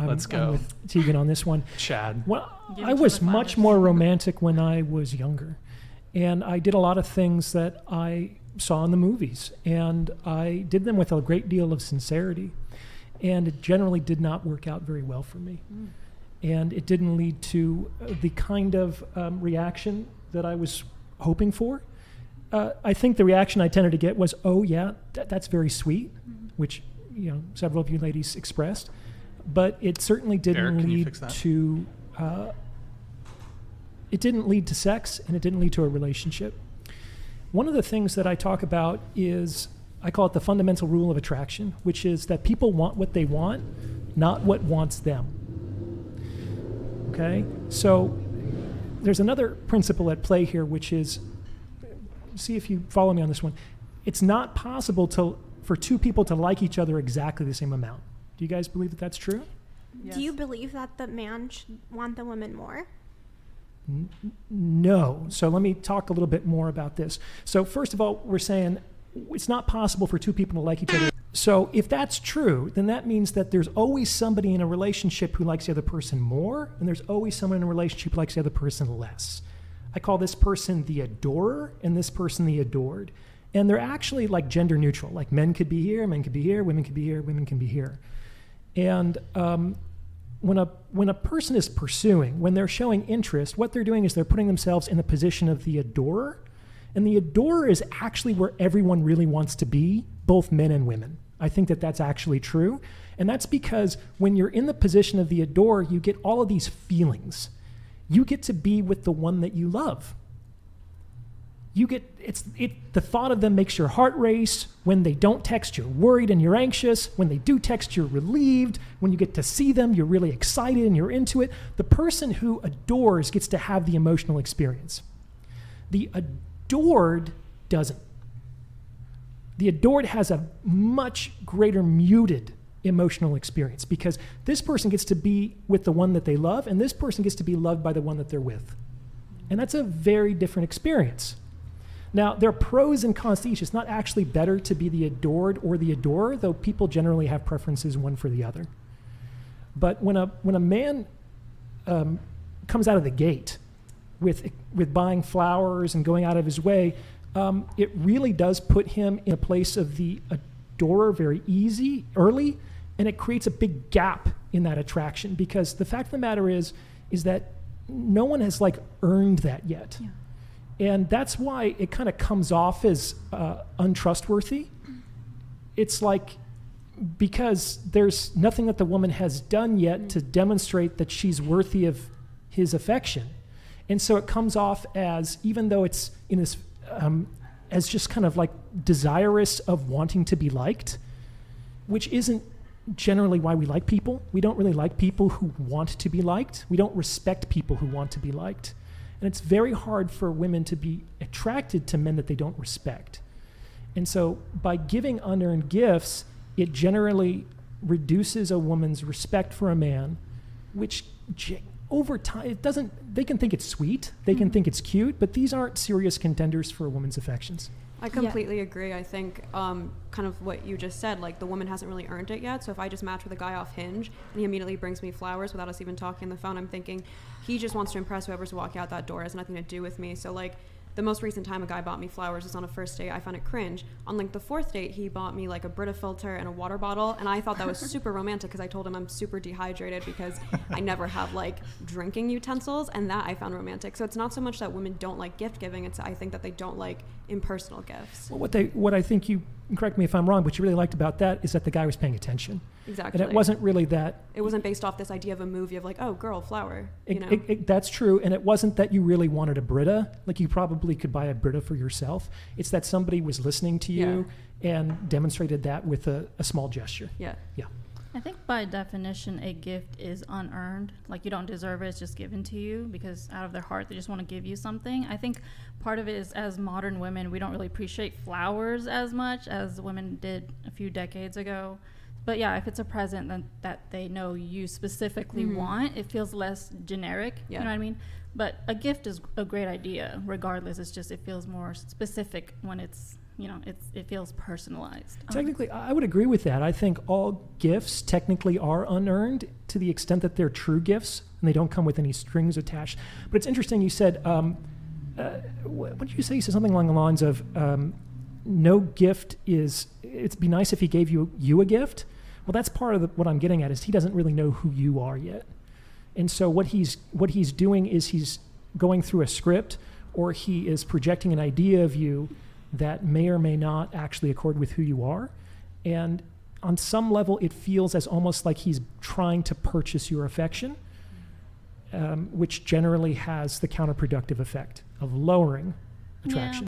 Let's go. I'm with Tegan on this one. Chad. Well, I was much more romantic when I was younger. And I did a lot of things that I saw in the movies. And I did them with a great deal of sincerity. And it generally did not work out very well for me. And it didn't lead to the kind of reaction that I was hoping for. I think the reaction I tended to get was, oh yeah, that's very sweet, which several of you ladies expressed. But it certainly didn't lead to sex, and it didn't lead to a relationship. One of the things that I talk about is, I call it the fundamental rule of attraction, which is that people want what they want, not what wants them. Okay? So there's another principle at play here, which is, see if you follow me on this one. It's not possible for two people to like each other exactly the same amount. Do you guys believe that that's true? Yes. Do you believe that the man should want the woman more? No. So let me talk a little bit more about this. So first of all, we're saying it's not possible for two people to like each other. So if that's true, then that means that there's always somebody in a relationship who likes the other person more, and there's always someone in a relationship who likes the other person less. I call this person the adorer and this person the adored. And they're actually like gender neutral. Like men could be here, men could be here, women could be here, women can be here. And when a person is pursuing, when they're showing interest, what they're doing is they're putting themselves in the position of the adorer. And the adorer is actually where everyone really wants to be, both men and women. I think that that's actually true. And that's because when you're in the position of the adorer, you get all of these feelings. You get to be with the one that you love. The thought of them makes your heart race. When they don't text, you're worried and you're anxious. When they do text, you're relieved. When you get to see them, you're really excited and you're into it. The person who adores gets to have the emotional experience. The adored doesn't. The adored has a much greater muted emotional experience because this person gets to be with the one that they love and this person gets to be loved by the one that they're with. And that's a very different experience. Now, there are pros and cons to each. It's not actually better to be the adored or the adorer, though people generally have preferences one for the other. But when a man comes out of the gate with buying flowers and going out of his way, it really does put him in a place of the adorer very early, and it creates a big gap in that attraction because the fact of the matter is that no one has earned that yet. Yeah. And that's why it kind of comes off as untrustworthy. It's because there's nothing that the woman has done yet to demonstrate that she's worthy of his affection. And so it comes off as, even though it's in this, as just kind of desirous of wanting to be liked, which isn't generally why we like people. We don't really like people who want to be liked. We don't respect people who want to be liked. And it's very hard for women to be attracted to men that they don't respect. And so by giving unearned gifts, it generally reduces a woman's respect for a man, which over time, they can think it's sweet, they can think it's cute, but these aren't serious contenders for a woman's affections. I completely agree. I think kind of what you just said, the woman hasn't really earned it yet. So if I just match with a guy off Hinge and he immediately brings me flowers without us even talking on the phone, I'm thinking he just wants to impress whoever's walking out that door. It has nothing to do with me. So the most recent time a guy bought me flowers was on a first date. I found it cringe. On the fourth date, he bought me a Brita filter and a water bottle, and I thought that was super romantic because I told him I'm super dehydrated because I never have drinking utensils, and that I found romantic. So it's not so much that women don't like gift giving; it's I think that they don't like impersonal gifts. Well, what I think you correct me if I'm wrong, what you really liked about that is that the guy was paying attention. Exactly. And it wasn't really that. It wasn't based off this idea of a movie of oh, girl, flower. That's true. And it wasn't that you really wanted a Brita. You probably could buy a Brita for yourself. It's that somebody was listening to you and demonstrated that with a small gesture. Yeah. Yeah. I think by definition, a gift is unearned. You don't deserve it, it's just given to you because out of their heart, they just want to give you something. I think part of it is, as modern women, we don't really appreciate flowers as much as women did a few decades ago. But yeah, if it's a present that they know you specifically want, it feels less generic, you know what I mean? But a gift is a great idea, regardless. It's just, it feels more specific when it feels personalized. Technically, I would agree with that. I think all gifts technically are unearned to the extent that they're true gifts and they don't come with any strings attached. But it's interesting, you said, what did you say? You said something along the lines of no gift is, it'd be nice if he gave you a gift. Well, that's part of what I'm getting at is he doesn't really know who you are yet. And so what he's doing is he's going through a script, or he is projecting an idea of you that may or may not actually accord with who you are. And on some level, it feels as almost like he's trying to purchase your affection, which generally has the counterproductive effect of lowering attraction.